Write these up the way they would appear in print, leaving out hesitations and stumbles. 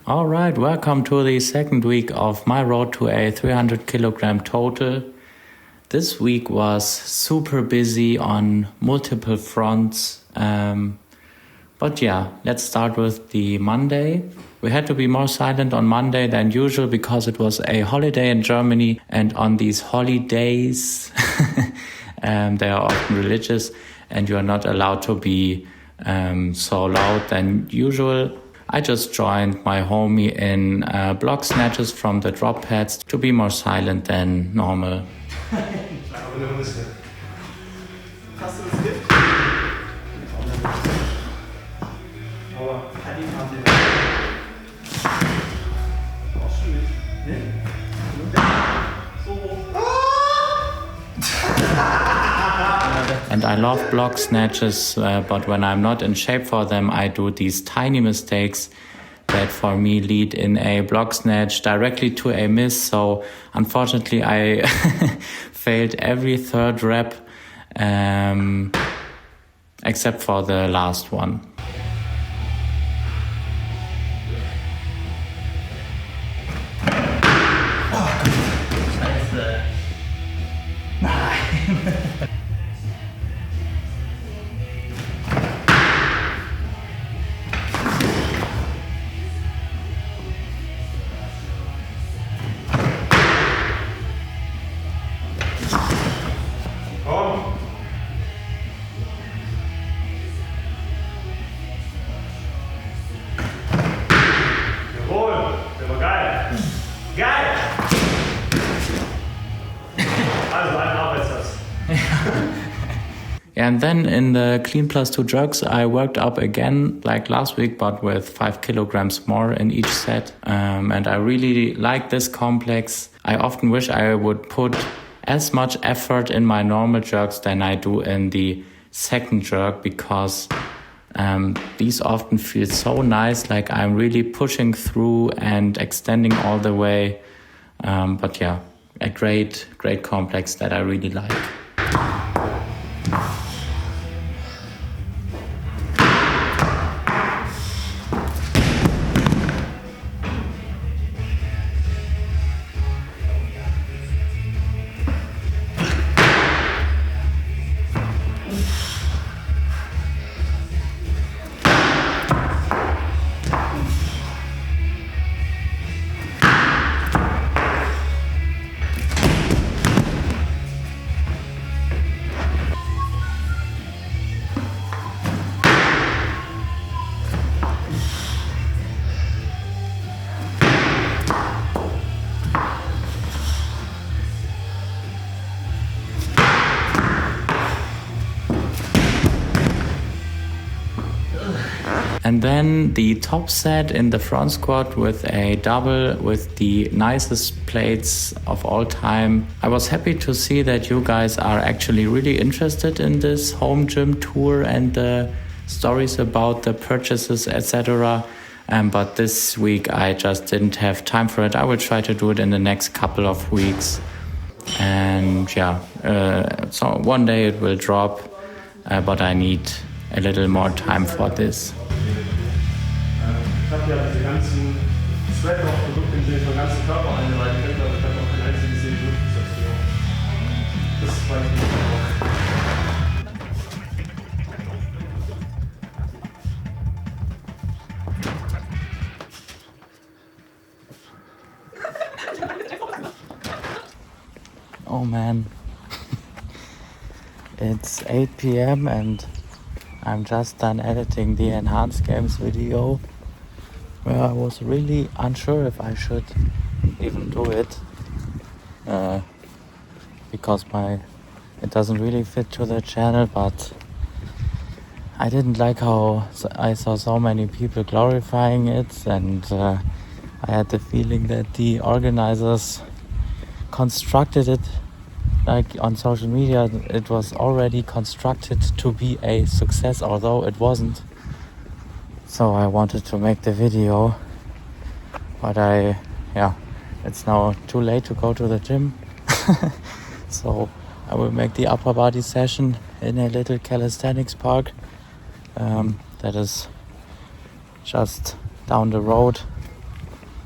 All right, welcome to the second week of my road to a 300 kilogram total. This week was super busy on multiple fronts. But yeah, let's start with the Monday. We had to be more silent on Monday than usual because it was a holiday in Germany, and on these holidays, they are often religious and you are not allowed to be so loud than usual. I just joined my homie in block snatches from the drop pads to be more silent than normal. And I love block snatches, but when I'm not in shape for them, I do these tiny mistakes that for me lead in a block snatch directly to a miss. So unfortunately, I failed every third rep, except for the last one. And then in the clean plus 2 jerks, I worked up again like last week, but with 5 kilograms more in each set. And I really like this complex. I often wish I would put as much effort in my normal jerks than I do in the second jerk, because these often feel so nice, like I'm really pushing through and extending all the way. But yeah, a great complex that I really like. And then the top set in the front squat with a double with the nicest plates of all time. I was happy to see that you guys are actually really interested in this home gym tour and the stories about the purchases, etc. But this week I just didn't have time for it. I will try to do it in the next couple of weeks. And yeah, so one day it will drop, but I need a little more time for this. Ich habe ja diese ganzen Sweat-Off-Produkte im Sinne von ganzen Körper eingereicht, aber ich habe noch kein einziges in Luftfixation. Das war ich nicht auch. Oh man, it's 8 p.m. and I'm just done editing the Enhanced Games video, where I was really unsure if I should even do it, because it doesn't really fit to the channel, but I didn't like how I saw so many people glorifying it, and I had the feeling that the organizers constructed it like on social media. It was already constructed to be a success, although it wasn't. So I wanted to make the video, but it's now too late to go to the gym. So I will make the upper body session in a little calisthenics park. that is just down the road,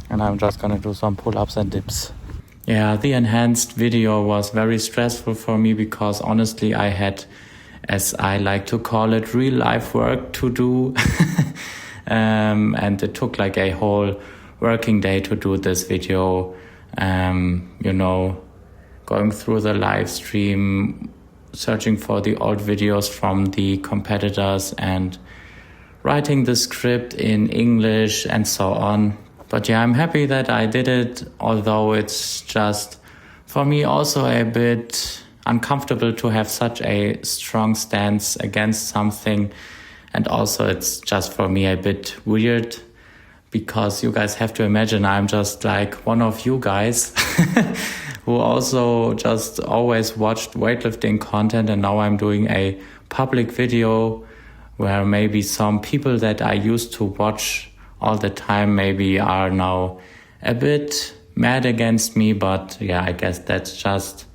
and I'm just gonna do some pull-ups and dips. Yeah, the enhanced video was very stressful for me because honestly I had, as I like to call it, real life work to do. And it took like a whole working day to do this video. Going through the live stream, searching for the old videos from the competitors and writing the script in English and so on. But yeah, I'm happy that I did it, although it's just for me also a bit uncomfortable to have such a strong stance against something. And also it's just for me a bit weird because you guys have to imagine I'm just like one of you guys who also just always watched weightlifting content, and now I'm doing a public video where maybe some people that I used to watch all the time maybe are now a bit mad against me. But yeah, I guess that's just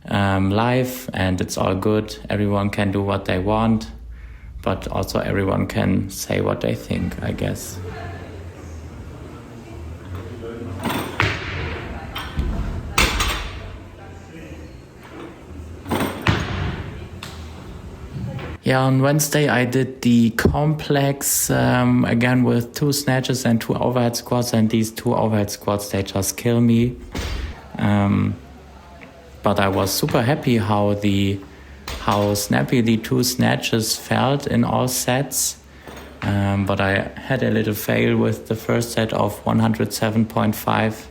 life, and it's all good. Everyone can do what they want, but also everyone can say what they think, I guess. Yeah, on Wednesday I did the complex again with 2 snatches and 2 overhead squats, and these 2 overhead squats, they just kill me. But I was super happy how snappy the 2 snatches felt in all sets. But I had a little fail with the first set of 107.5.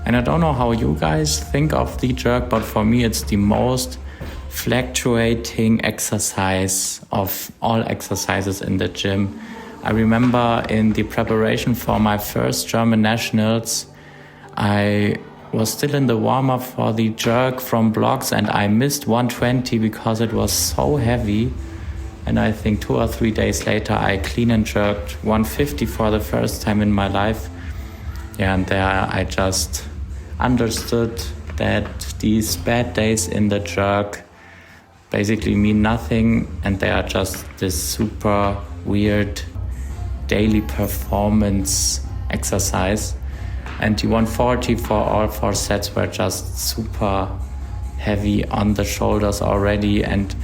And I don't know how you guys think of the jerk, but for me it's the most fluctuating exercise of all exercises in the gym. I remember in the preparation for my first German nationals, I was still in the warm-up for the jerk from blocks and I missed 120 because it was so heavy. And I think 2 or 3 days later I clean and jerked 150 for the first time in my life. Yeah, and there I just understood that these bad days in the jerk basically mean nothing, and they are just this super weird daily performance exercise. And the 140 for all 4 sets were just super heavy on the shoulders already, and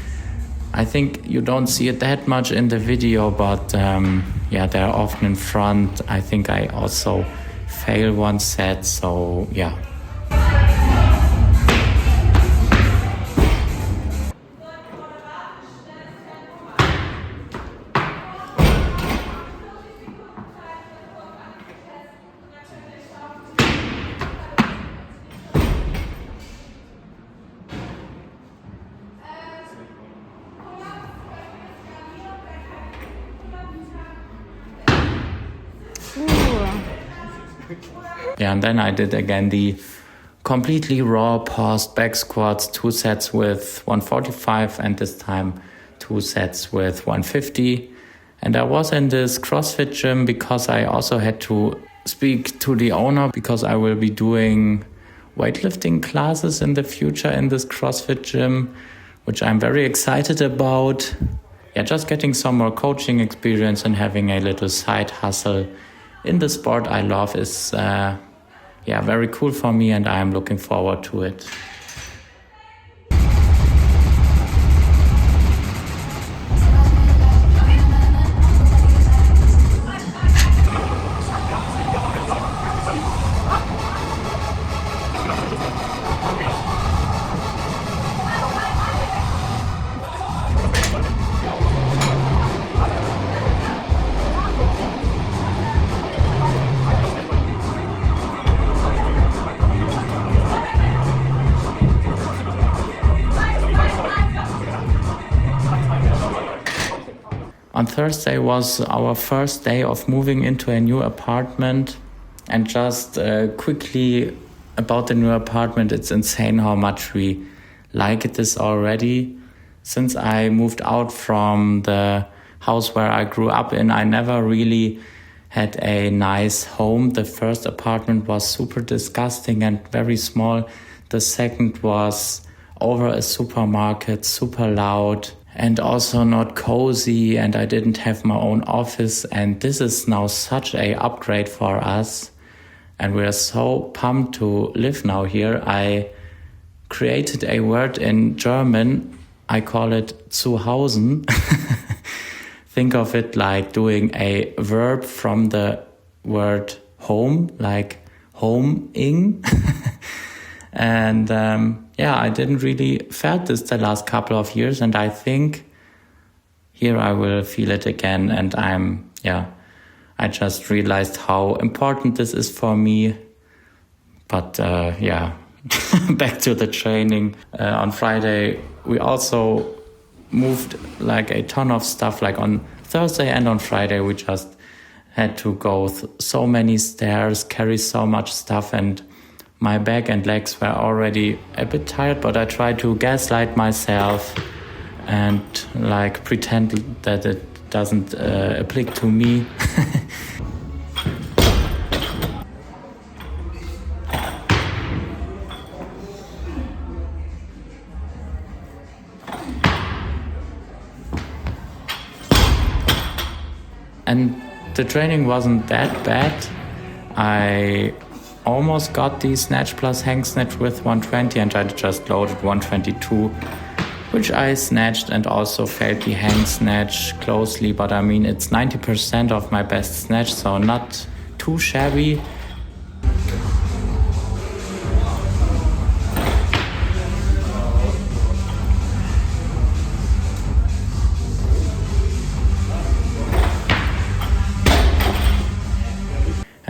I think you don't see it that much in the video, but they're often in front. I think I also fail 1 set, so yeah. Yeah, and then I did again the completely raw paused back squats, 2 sets with 145 and this time 2 sets with 150. And I was in this CrossFit gym because I also had to speak to the owner because I will be doing weightlifting classes in the future in this CrossFit gym, which I'm very excited about. Yeah, just getting some more coaching experience and having a little side hustle in the sport I love is very cool for me, and I'm looking forward to it. On Thursday was our first day of moving into a new apartment. And just quickly about the new apartment, it's insane how much we like this already. Since I moved out from the house where I grew up in, I never really had a nice home. The first apartment was super disgusting and very small. The second was over a supermarket, super loud, and also not cozy, and I didn't have my own office. And this is now such a upgrade for us, and we're so pumped to live now here. I created a word in German. I call it Zuhausen. Think of it like doing a verb from the word home, like home-ing. And I didn't really felt this the last couple of years, and I think here I will feel it again. And I just realized how important this is for me. But back to the training. On Friday, we also moved like a ton of stuff. Like on Thursday and on Friday, we just had to go so many stairs, carry so much stuff, and my back and legs were already a bit tired, but I tried to gaslight myself and like pretend that it doesn't apply to me. And the training wasn't that bad. I almost got the snatch plus hang snatch with 120, and I just loaded 122, which I snatched, and also failed the hang snatch closely. But I mean, it's 90% of my best snatch, so not too shabby.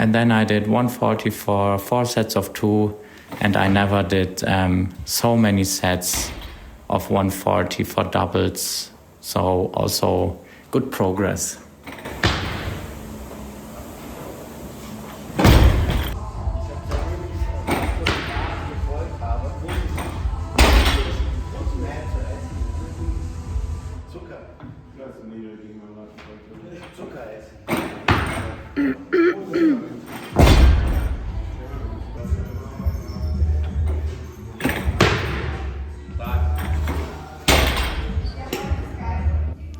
And then I did 140 for 4 sets of 2, and I never did so many sets of 140 for doubles. So also good progress.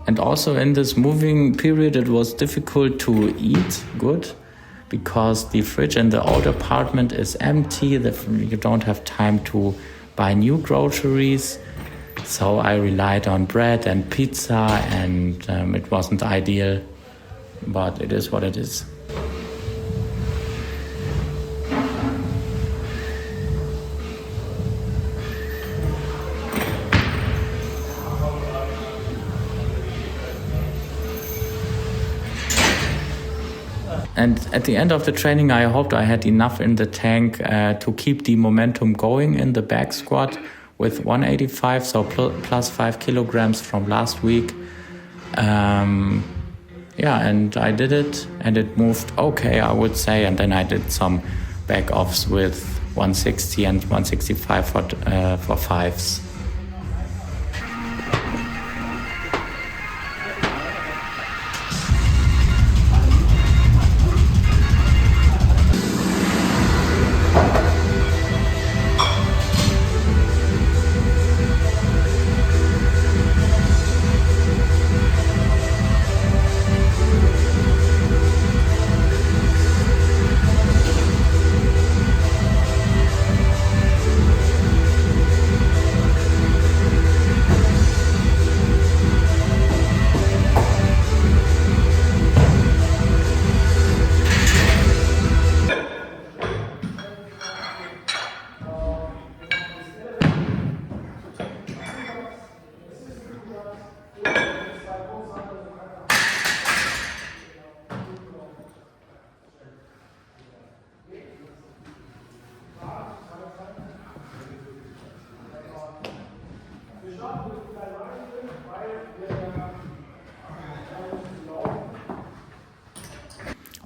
And also in this moving period, it was difficult to eat good because the fridge in the old apartment is empty. You don't have time to buy new groceries. So I relied on bread and pizza, and it wasn't ideal, but it is what it is. And at the end of the training, I hoped I had enough in the tank to keep the momentum going in the back squat with 185, so plus 5 kilograms from last week. And I did it, and it moved okay, I would say. And then I did some back offs with 160 and 165 for fives.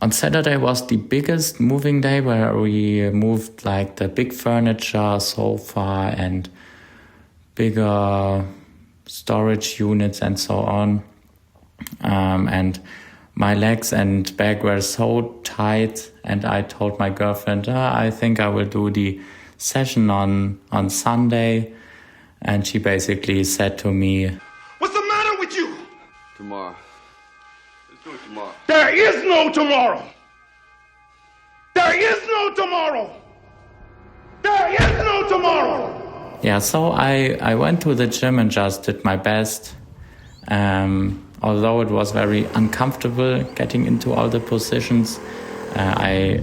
On Saturday was the biggest moving day where we moved like the big furniture, sofa and bigger storage units and so on. And my legs and back were so tight, and I told my girlfriend, I think I will do the session on Sunday. And she basically said to me, "What's the matter with you?" Tomorrow. Let's do it tomorrow. There is no tomorrow. There is no tomorrow. There is no tomorrow. Yeah, so I went to the gym and just did my best. Although it was very uncomfortable getting into all the positions, I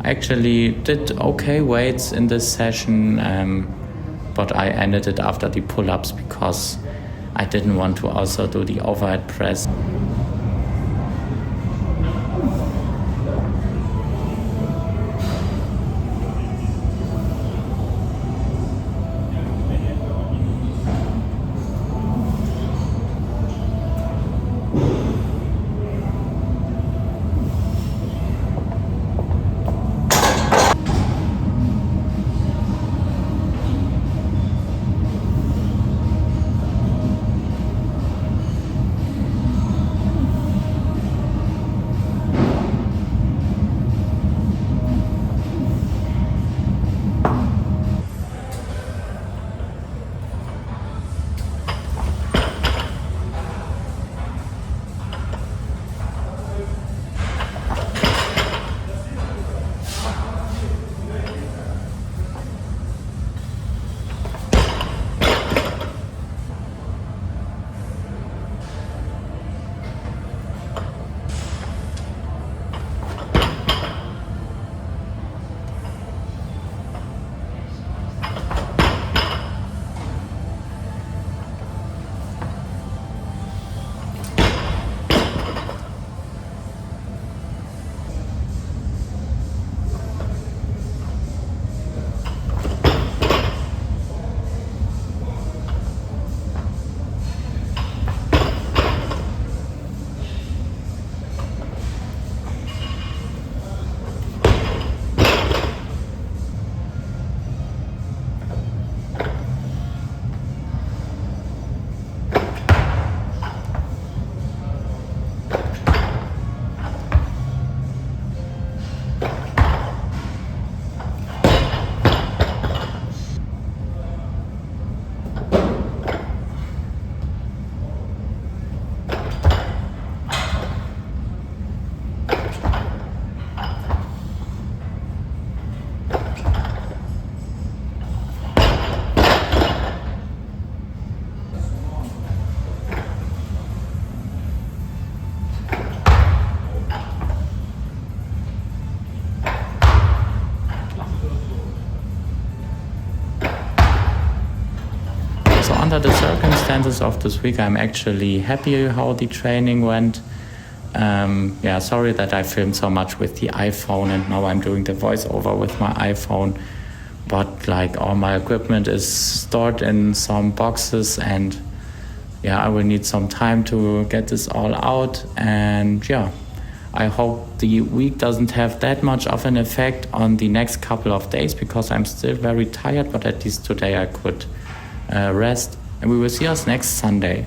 actually did okay weights in this session, but I ended it after the pull-ups because I didn't want to also do the overhead press. Under the circumstances of this week, I'm actually happy how the training went. Sorry that I filmed so much with the iPhone and now I'm doing the voiceover with my iPhone. But like all my equipment is stored in some boxes and I will need some time to get this all out. And I hope the week doesn't have that much of an effect on the next couple of days because I'm still very tired, but at least today I could rest, and we will see us next Sunday.